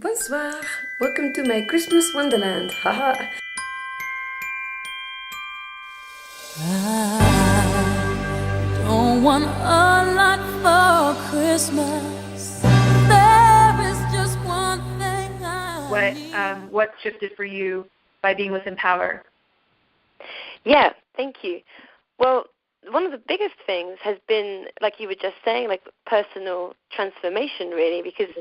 Bonsoir. Welcome to my Christmas wonderland. Haha. I don't want a lot for Christmas. There is just one thing I need. What shifted for you by being with Empower? Yeah, thank you. Well, one of the biggest things has been, like you were just saying, like personal transformation, really, because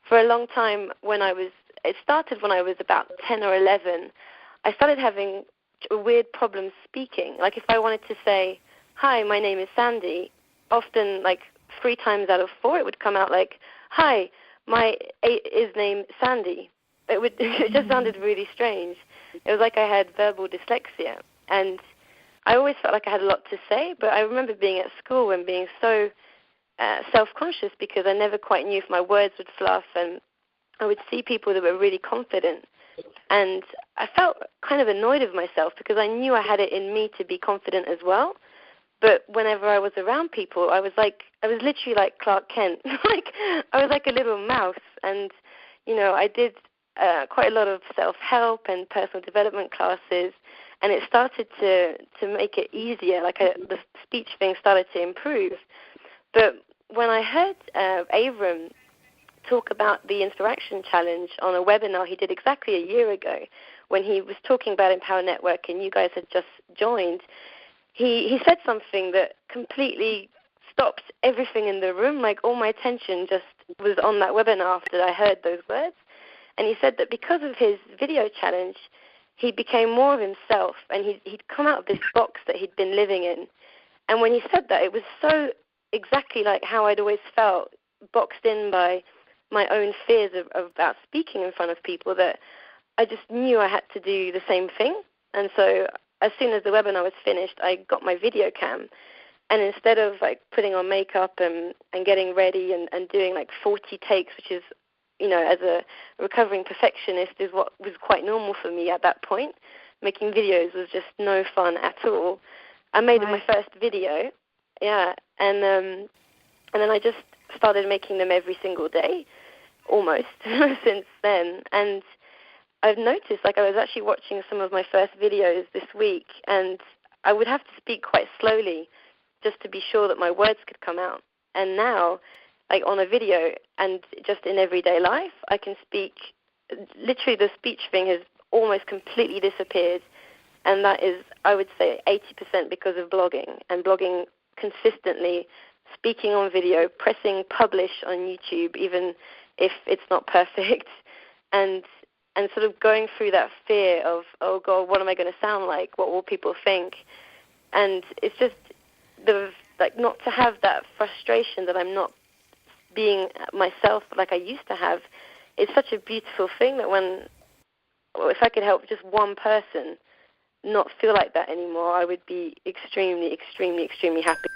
for a long time it started when I was about 10 or 11, I started having a weird problem speaking. Like if I wanted to say, hi, my name is Sandy, often like 3 times out of 4 it would come out like, hi, my is named Sandy. It just sounded really strange. It was like I had verbal dyslexia. And I always felt like I had a lot to say, but I remember being at school and being so self-conscious because I never quite knew if my words would fluff, and I would see people that were really confident. And I felt kind of annoyed with myself because I knew I had it in me to be confident as well. But whenever I was around people, I was literally like Clark Kent. Like I was like a little mouse. And, I did quite a lot of self-help and personal development classes, and it started to make it easier. The speech thing started to improve. But when I heard Avram talk about the inspirACTION challenge on a webinar he did exactly a year ago, when he was talking about Empower Network and you guys had just joined, he said something that completely stopped everything in the room. Like all my attention just was on that webinar after I heard those words. And he said that because of his video challenge, he became more of himself, and he'd come out of this box that he'd been living in. And when he said that, it was so exactly like how I'd always felt, boxed in by my own fears about speaking in front of people, that I just knew I had to do the same thing. And so as soon as the webinar was finished, I got my video cam. And instead of like putting on makeup and getting ready and doing like 40 takes, which is, as a recovering perfectionist, is what was quite normal for me at that point, making videos was just no fun at all. I made my first video, and then I just started making them every single day, almost, since then. And I've noticed, like I was actually watching some of my first videos this week, and I would have to speak quite slowly just to be sure that my words could come out. And now, like on a video and just in everyday life, I can speak, literally the speech thing has almost completely disappeared. And that is, I would say, 80% because of blogging, and blogging consistently, speaking on video, pressing publish on YouTube, even if it's not perfect, and sort of going through that fear of, oh God, what am I going to sound like? What will people think? And it's just not to have that frustration that I'm not being myself like I used to have. It's such a beautiful thing that if I could help just one person not feel like that anymore, I would be extremely, extremely, extremely happy.